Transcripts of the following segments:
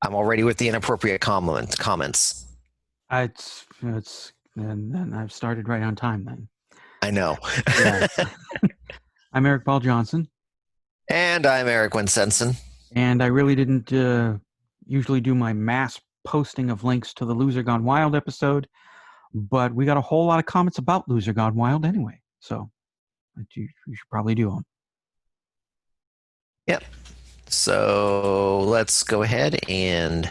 I'm already with the inappropriate comments. And then I've started right on time then. I know. Yeah. I'm Eric Paul Johnson. And I'm Eric Winsenson. And I really didn't usually do my mass posting of links to the Loser Gone Wild episode, but we got a whole lot of comments about Loser Gone Wild anyway. So you should probably do them. Yep. So let's go ahead and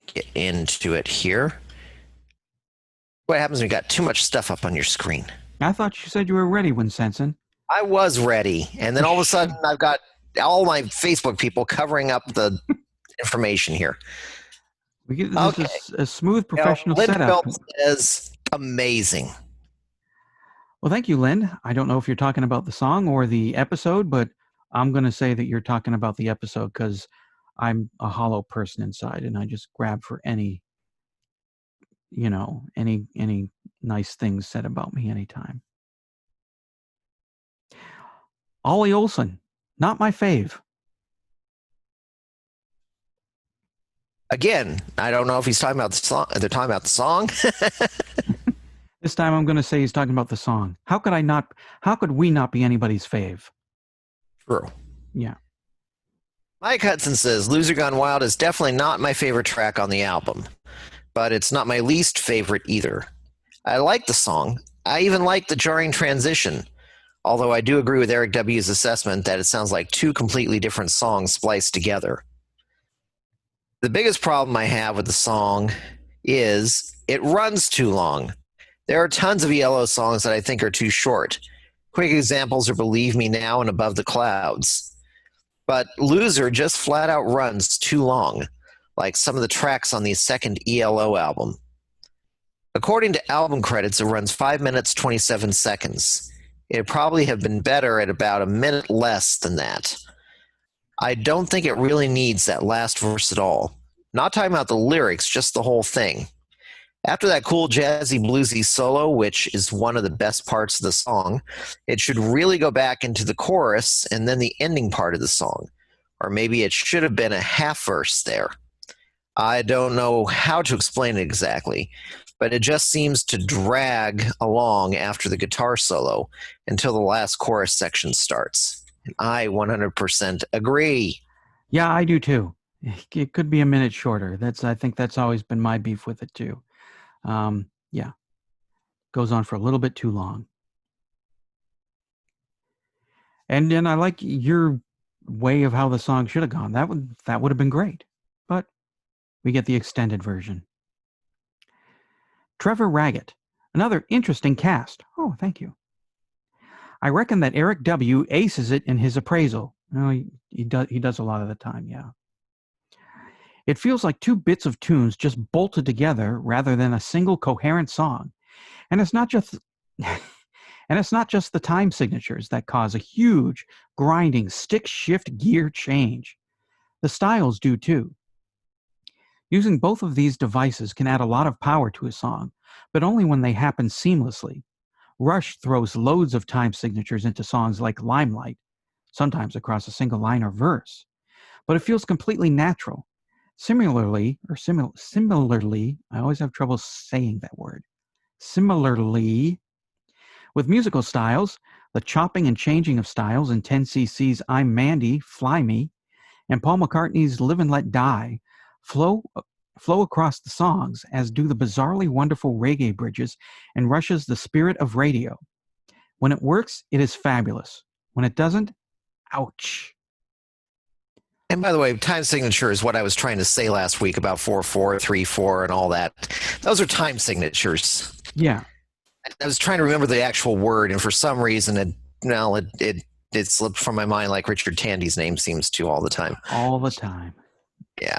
get into it here. What happens when you got too much stuff up on your screen? I thought you said you were ready, Winsenson. I was ready. And then all of a sudden I've got all my Facebook people covering up the information here. This is a smooth professional setup. Says amazing. Well, thank you, Lynn. I don't know if you're talking about the song or the episode, but I'm going to say that you're talking about the episode because I'm a hollow person inside and I just grab for any nice things said about me anytime. Ollie Olson, not my fave. Again, I don't know if he's talking about the song. They're talking about the song. This time I'm going to say he's talking about the song. How could we not be anybody's fave? True. Yeah. Mike Hudson says, Loser Gone Wild is definitely not my favorite track on the album, but it's not my least favorite either. I like the song. I even like the jarring transition, although I do agree with Eric W.'s assessment that it sounds like two completely different songs spliced together. The biggest problem I have with the song is it runs too long. There are tons of E.L.O. songs that I think are too short. Quick examples are Believe Me Now and Above the Clouds. But Loser just flat out runs too long, like some of the tracks on the second E.L.O. album. According to album credits, it runs 5 minutes, 27 seconds. It'd probably have been better at about a minute less than that. I don't think it really needs that last verse at all. Not talking about the lyrics, just the whole thing. After that cool jazzy bluesy solo, which is one of the best parts of the song, it should really go back into the chorus and then the ending part of the song. Or maybe it should have been a half verse there. I don't know how to explain it exactly, but it just seems to drag along after the guitar solo until the last chorus section starts. And I 100% agree. Yeah, I do too. It could be a minute shorter. I think that's always been my beef with it too. Yeah, goes on for a little bit too long. And then I like your way of how the song should have gone. That would have been great, but we get the extended version. Trevor Raggett, another interesting cast. Oh, thank you. I reckon that Eric W. aces it in his appraisal. No, he does a lot of the time, yeah. It feels like two bits of tunes just bolted together rather than a single coherent song. And it's not just the time signatures that cause a huge, grinding, stick shift gear change. The styles do too. Using both of these devices can add a lot of power to a song, but only when they happen seamlessly. Rush throws loads of time signatures into songs like Limelight, sometimes across a single line or verse, but it feels completely natural. Similarly, I always have trouble saying that word. Similarly, with musical styles, the chopping and changing of styles in 10cc's I'm Mandy, Fly Me, and Paul McCartney's Live and Let Die flow across the songs, as do the bizarrely wonderful reggae bridges and Rush's The Spirit of Radio. When it works, it is fabulous. When it doesn't, ouch. And by the way, time signature is what I was trying to say last week about 4/4, 3/4, and all that. Those are time signatures. Yeah. I was trying to remember the actual word, and for some reason, it slipped from my mind, like Richard Tandy's name seems to all the time. All the time. Yeah.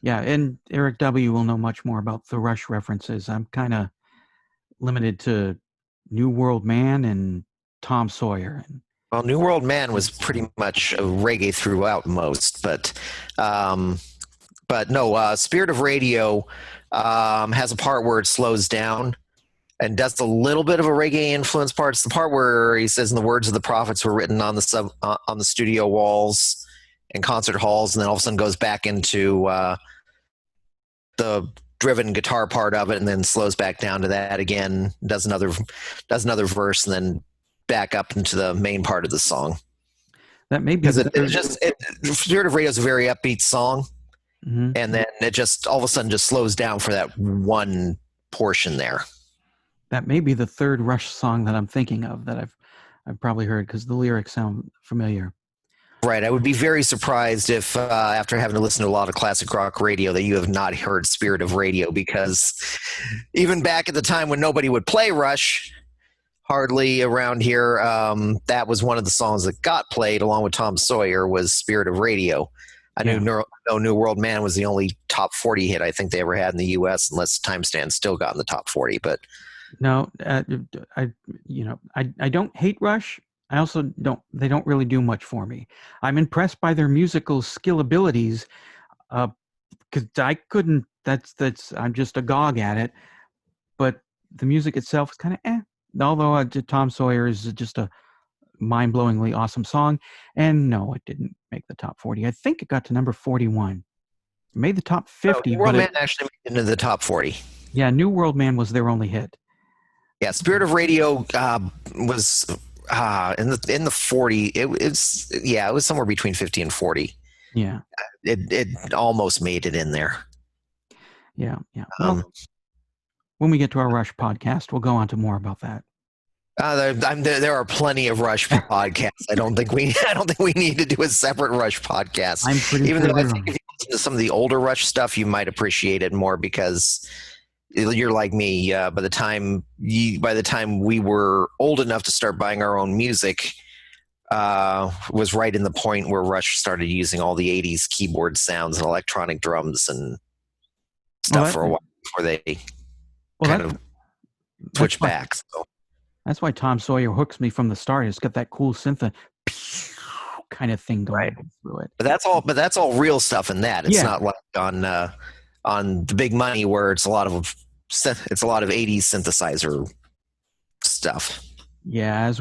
Yeah, and Eric W. will know much more about the Rush references. I'm kind of limited to New World Man and Tom Sawyer. Well, New World Man was pretty much reggae throughout most, but no, Spirit of Radio has a part where it slows down and does a little bit of a reggae influence part. It's the part where he says, "In the words of the prophets were written on the studio walls," in concert halls, and then all of a sudden goes back into the driven guitar part of it, and then slows back down to that again, does another verse, and then back up into the main part of the song. That may be Because the Spirit of Radio is a very upbeat song, mm-hmm. and then it just all of a sudden just slows down for that one portion there. That may be the third Rush song that I'm thinking of that I've probably heard, because the lyrics sound familiar. Right. I would be very surprised if, after having to listen to a lot of classic rock radio, that you have not heard Spirit of Radio, because even back at the time when nobody would play Rush, hardly around here, that was one of the songs that got played along with Tom Sawyer, was Spirit of Radio. I knew No New World Man was the only top 40 hit I think they ever had in the U.S., unless Time Stand still got in the top 40. But no, I don't hate Rush. I also don't. They don't really do much for me. I'm impressed by their musical skill abilities, because I couldn't. That's. I'm just a gog at it. But the music itself is kind of eh. Although Tom Sawyer is just a mind-blowingly awesome song, and no, it didn't make the top 40. I think it got to number 41. It made the top 50. New World Man actually made it into the top 40. Yeah, New World Man was their only hit. Yeah, Spirit of Radio was in the 40. It was somewhere between 50 and 40. Yeah, it almost made it in there. Yeah. Well, when we get to our Rush podcast, we'll go on to more about that. There are plenty of Rush podcasts. I don't think we need to do a separate Rush podcast. I'm pretty Even sure though I think if you listen to some of the older Rush stuff, you might appreciate it more, because you're like me. By the time we were old enough to start buying our own music, was right in the point where Rush started using all the '80s keyboard sounds and electronic drums and stuff for a while before they kind of switched back. So. That's why Tom Sawyer hooks me from the start. It's got that cool synth kind of thing going through it. But that's all real stuff in that. It's not like on the Big Money, where it's a lot of 80s synthesizer stuff. Yeah,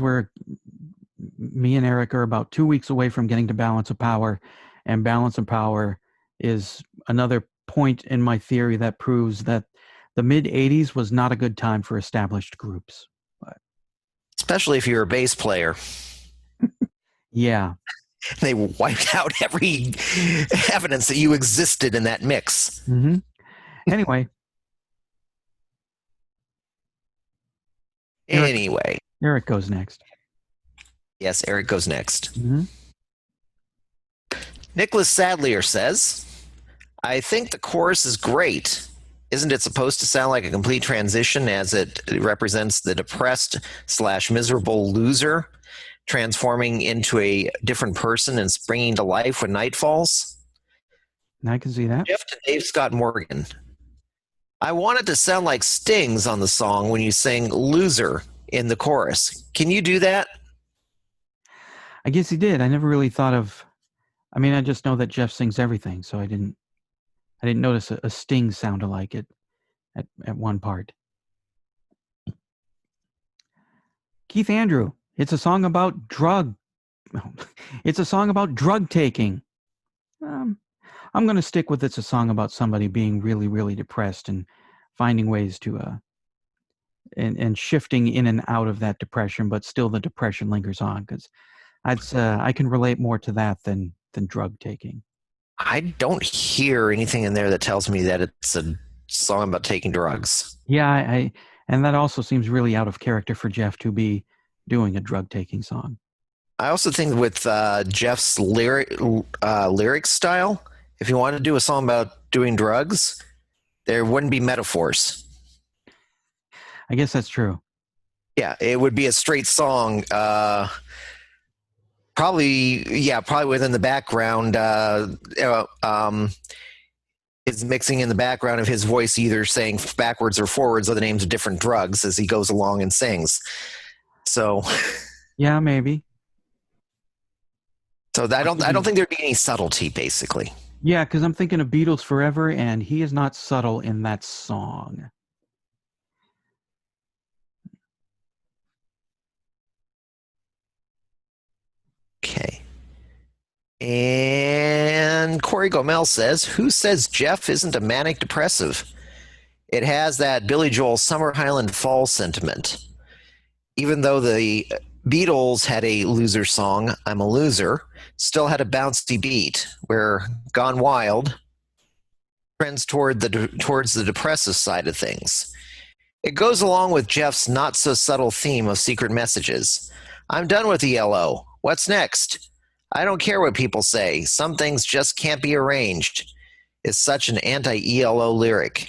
me and Eric are about 2 weeks away from getting to Balance of Power, and Balance of Power is another point in my theory that proves that the mid 80s was not a good time for established groups. Especially if you're a bass player. Yeah. They wiped out every evidence that you existed in that mix. Mm-hmm. Anyway. Eric goes next. Yes, Eric goes next. Mm-hmm. Nicholas Sadlier says, I think the chorus is great. Isn't it supposed to sound like a complete transition, as it represents the depressed / miserable loser transforming into a different person and springing to life when night falls? I can see that. Jeff to Dave Scott Morgan. I want it to sound like stings on the song when you sing loser in the chorus. Can you do that? I guess he did. I never really thought of, I just know that Jeff sings everything, so I didn't notice a sting sounded like it at one part. Keith Andrew, it's a song about it's a song about drug taking. I'm going to stick with it's a song about somebody being really, really depressed and finding ways to and shifting in and out of that depression, but still the depression lingers on, because I can relate more to that than drug taking. I don't hear anything in there that tells me that it's a song about taking drugs. Yeah, and that also seems really out of character for Jeff to be doing a drug taking song. I also think with Jeff's lyric style, if you wanted to do a song about doing drugs, there wouldn't be metaphors. I guess that's true. Yeah, it would be a straight song. Probably within the background, is mixing in the background of his voice, either saying backwards or forwards are the names of different drugs as he goes along and sings. So, yeah, maybe. So I don't think there'd be any subtlety, basically. Yeah, because I'm thinking of Beatles Forever, and he is not subtle in that song. Okay. And Corey Gomel says, "Who says Jeff isn't a manic depressive? It has that Billy Joel Summer Highland Falls sentiment. Even though the Beatles had a loser song, I'm a Loser, still had a bouncy beat, where Gone Wild trends towards the depressive side of things. It goes along with Jeff's not so subtle theme of secret messages. I'm done with E.L.O. What's next? I don't care what people say. Some things just can't be arranged. It's such an anti E.L.O. lyric.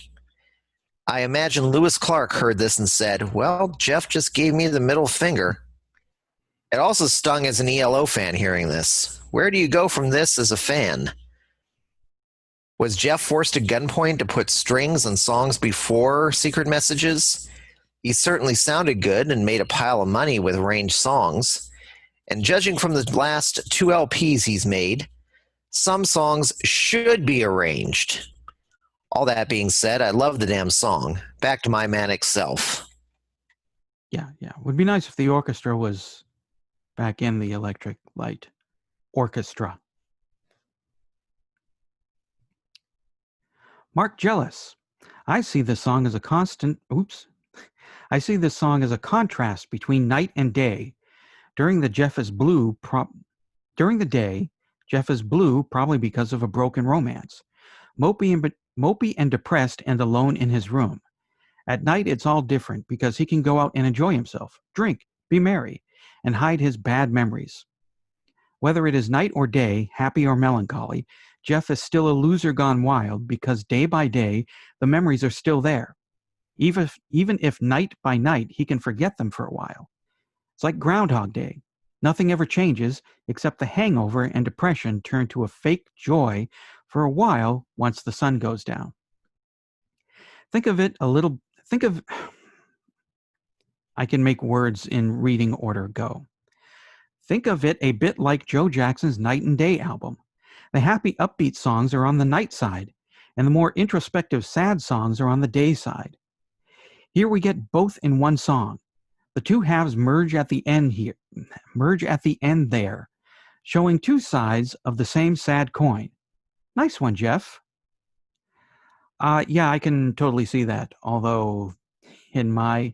I imagine Lewis Clark heard this and said, well, Jeff just gave me the middle finger. It also stung as an E.L.O. fan hearing this. Where do you go from this as a fan? Was Jeff forced at gunpoint to put strings on songs before secret messages? He certainly sounded good and made a pile of money with arranged songs. And judging from the last 2 LPs he's made, some songs should be arranged. All that being said, I love the damn song. Back to my manic self." Yeah. Would be nice if the orchestra was back in the Electric Light Orchestra. Mark Jealous. I see this song as a I see this song as a contrast between night and day. During the day, Jeff is blue probably because of a broken romance. Mopey and depressed and alone in his room. At night, it's all different because he can go out and enjoy himself, drink, be merry, and hide his bad memories. Whether it is night or day, happy or melancholy, Jeff is still a loser gone wild because day by day, the memories are still there. Even if night by night, he can forget them for a while. It's like Groundhog Day. Nothing ever changes except the hangover and depression turn to a fake joy for a while once the sun goes down. I can make words in reading order go. Think of it a bit like Joe Jackson's Night and Day album. The happy, upbeat songs are on the night side, and the more introspective, sad songs are on the day side. Here we get both in one song. The two halves merge at the end there, showing two sides of the same sad coin. Nice one, Jeff. Yeah, I can totally see that. Although I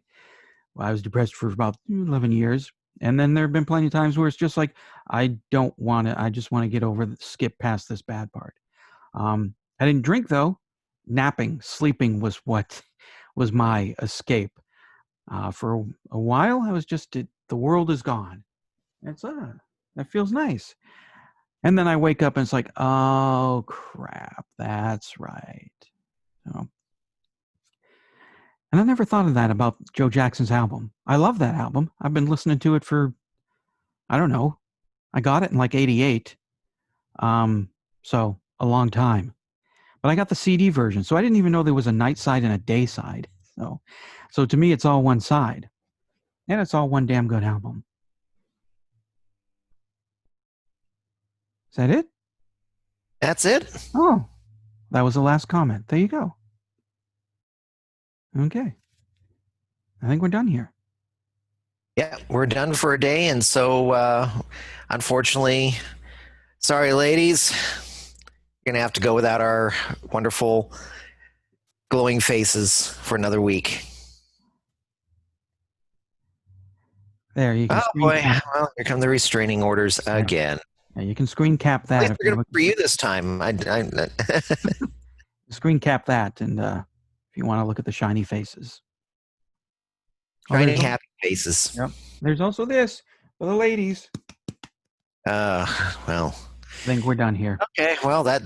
was depressed for about 11 years. And then there have been plenty of times where it's just like, I just want to get skip past this bad part. I didn't drink though. Sleeping was what was my escape. For a while, I was the world is gone. That feels nice. And then I wake up and it's like, oh crap, that's right. So, and I never thought of that about Joe Jackson's album. I love that album. I've been listening to it for, I don't know. I got it in like 88. So a long time. But I got the CD version, so I didn't even know there was a night side and a day side. So to me, it's all one side. And it's all one damn good album. Is that it? That's it. Oh, that was the last comment. There you go. Okay. I think we're done here. Yeah, we're done for a day. And so, unfortunately, sorry, ladies, you're going to have to go without our wonderful glowing faces for another week. There, you can boy. Well, here come the restraining orders again. Yeah, you can screen cap that. At least we're going to for you this time. Screen cap that, and if you want to look at the shiny faces. Shiny happy faces. Yep. There's also this for the ladies. Well. I think we're done here. Okay, well that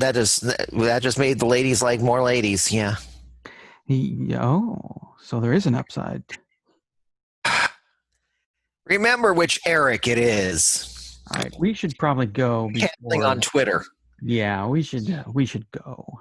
just made the ladies like more ladies, yeah. So there is an upside. Remember which Eric it is. All right, we should probably go. Canceling on Twitter. Yeah, we should go.